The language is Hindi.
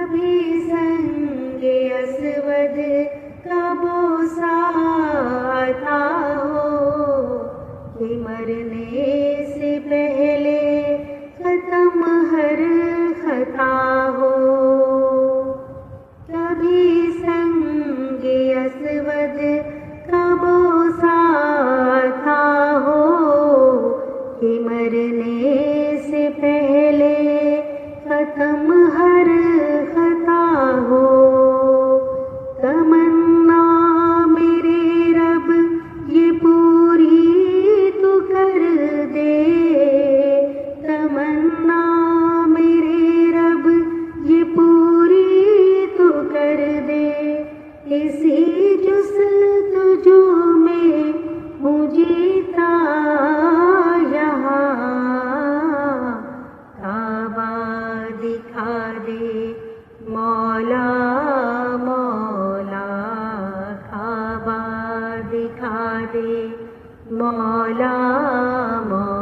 कभी संगे असवद का बोसा था हो कि मरने से पहले खत्म हर खता हो। कभी संगे असवद का बोसा था हो कि मरने से पहले खत्म हर खता हो। तमन्ना मेरे रब ये पूरी तू कर दे, तमन्ना मेरे रब ये पूरी तू कर दे। इसी जुस्तजू में हूँ जीता यहाँ, काबा दिखा दे मौला मौला, काबा दिखा दे मौला मौला।